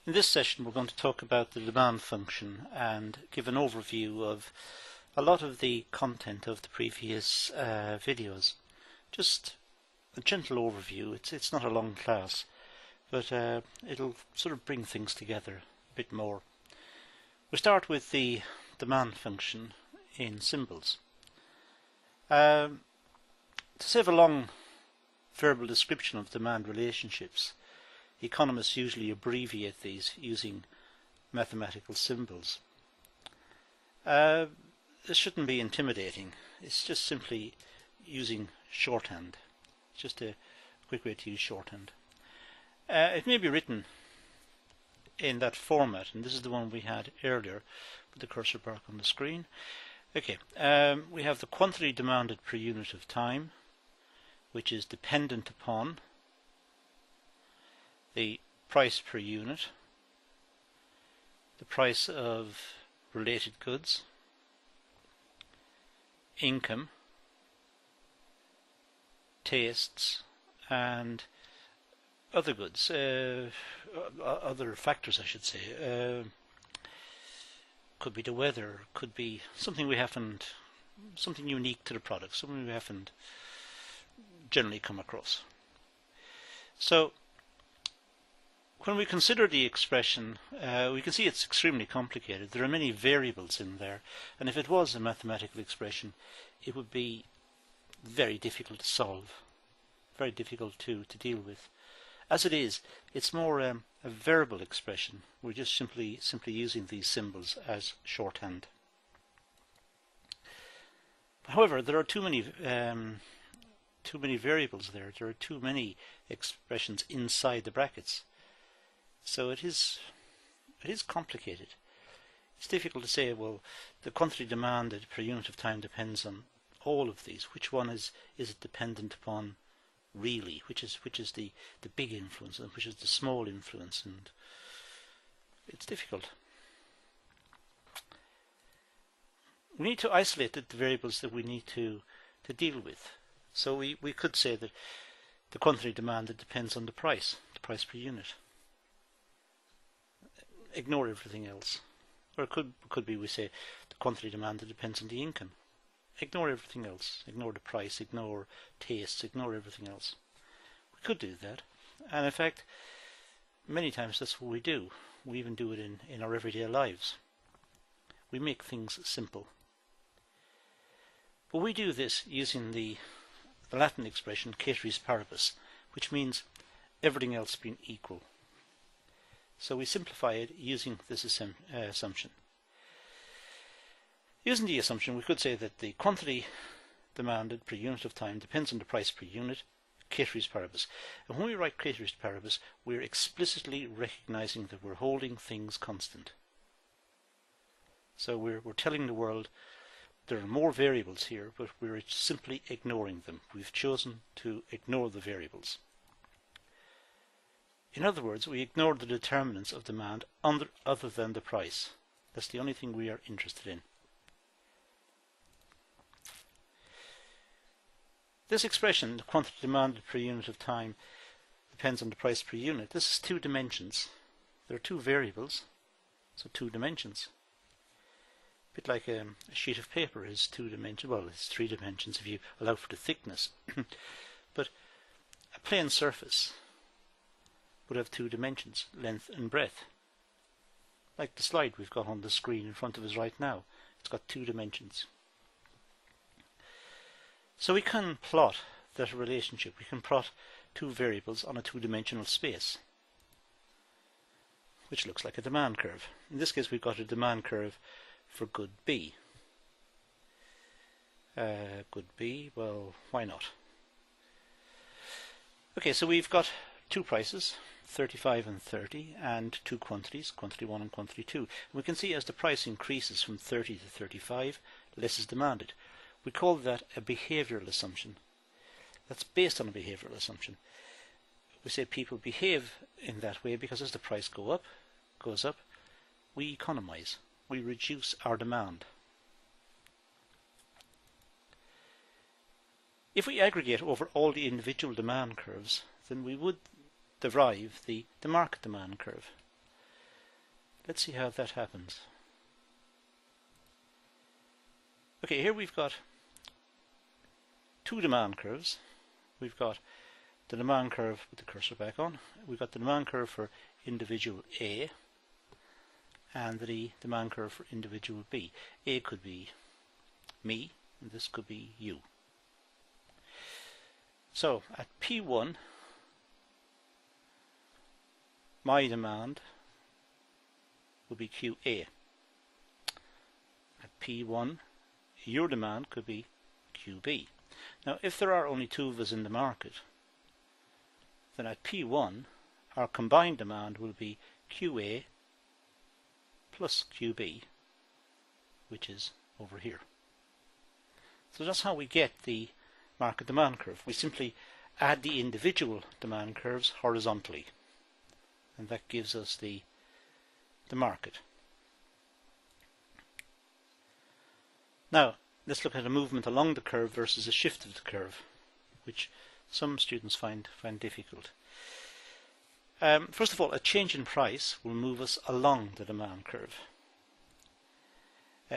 In this session we're going to talk about the demand function and give an overview of a lot of the content of the previous videos. Just a gentle overview. It's not a long class, but it'll sort of bring things together a bit more. We start with the demand function in symbols. To save a long verbal description of demand relationships, economists usually abbreviate these using mathematical symbols. This shouldn't be intimidating. It's just simply using shorthand. It's just a quick way to use shorthand. It may be written in that format, and this is the one we had earlier with the cursor back on the screen. Okay, we have the quantity demanded per unit of time, which is dependent upon the price per unit, the price of related goods, income, tastes, and other goods, other factors I should say. Could be the weather, could be something something unique to the product, something we haven't generally come across. So when we consider the expression, we can see it's extremely complicated. There are many variables in there, and if it was a mathematical expression, it would be very difficult to solve, very difficult to deal with. As it is, it's more a verbal expression. We're just simply using these symbols as shorthand. However, there are too many variables there. There are too many expressions inside the brackets. So it is complicated. It's difficult to say, well, the quantity demanded per unit of time depends on all of these. Which one is it dependent upon really? Which is the big influence and which is the small influence? And it's difficult. We need to isolate the variables that we need to deal with. So we could say that the quantity demanded depends on the price per unit. Ignore everything else. Or it could be we say the quantity demanded depends on the income. Ignore everything else. Ignore the price, ignore tastes, ignore everything else. We could do that. And in fact, many times that's what we do. We even do it in our everyday lives. We make things simple. But we do this using the Latin expression ceteris paribus, which means everything else being equal. So we simplify it using this assumption. Using the assumption, we could say that the quantity demanded per unit of time depends on the price per unit, ceteris paribus. And when we write ceteris paribus, we're explicitly recognizing that we're holding things constant. So we're telling the world there are more variables here, but we're simply ignoring them. We've chosen to ignore the variables. In other words, we ignore the determinants of demand other than the price. That's the only thing we are interested in. This expression, the quantity demanded per unit of time depends on the price per unit. This is two dimensions. There are two variables, so two dimensions. A bit like a sheet of paper is two dimensions. Well, it's three dimensions if you allow for the thickness. But a plane surface would have two dimensions, length and breadth. Like the slide we've got on the screen in front of us right now. It's got two dimensions. So we can plot that relationship. We can plot two variables on a two-dimensional space, which looks like a demand curve. In this case, we've got a demand curve for good B. Good B, well, why not? Okay, so we've got two prices, 35 and 30, and two quantities, quantity 1 and quantity 2. And we can see as the price increases from 30 to 35, less is demanded. We call that a behavioral assumption. That's based on a behavioral assumption. We say people behave in that way because as the price goes up, we economize. We reduce our demand. If we aggregate over all the individual demand curves, then we would derive the market demand curve. let's see how that happens. Okay, here we've got two demand curves. We've got the demand curve with the cursor back on. We've got the demand curve for individual A and the demand curve for individual B. A could be me and this could be you. So at P1 my demand will be QA. At P1 your demand could be QB. Now if there are only two of us in the market, then at P1 our combined demand will be QA plus QB, which is over here. So that's how we get the market demand curve. We simply add the individual demand curves horizontally, and that gives us the market. Now let's look at a movement along the curve versus a shift of the curve, which some students find difficult. First of all, a change in price will move us along the demand curve.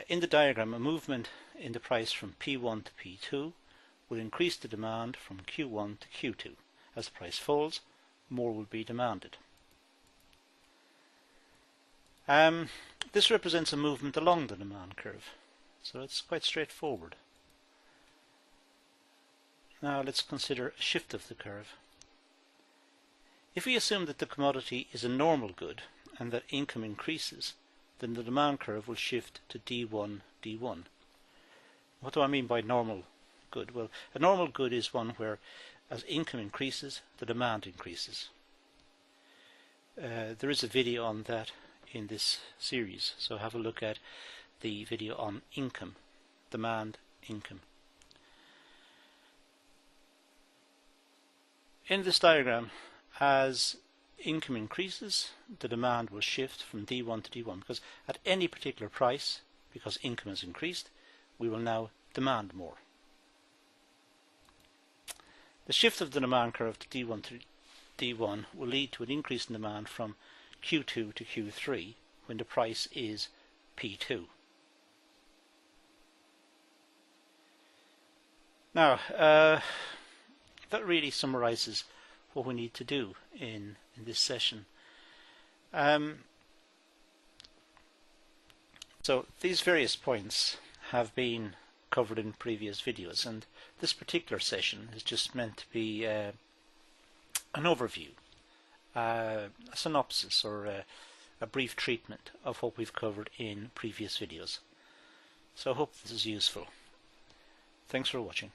In the diagram, a movement in the price from P1 to P2 will increase the demand from Q1 to Q2. As the price falls, more will be demanded. This represents a movement along the demand curve, so it's quite straightforward. Now let's consider a shift of the curve. If we assume that the commodity is a normal good and that income increases, then the demand curve will shift to D1, D1. What do I mean by normal good? Well, a normal good is one where as income increases, the demand increases. There is a video on that in this series, so have a look at the video on income, demand, income. In this diagram, as income increases, the demand will shift from D1 to D1, because at any particular price, because income has increased, we will now demand more. The shift of the demand curve to D1 to D1 will lead to an increase in demand from Q2 to Q3 when the price is P2. Now, that really summarizes what we need to do in this session. So these various points have been covered in previous videos, and this particular session is just meant to be an overview, a synopsis, or a brief treatment of what we've covered in previous videos. So I hope this is useful. Thanks for watching.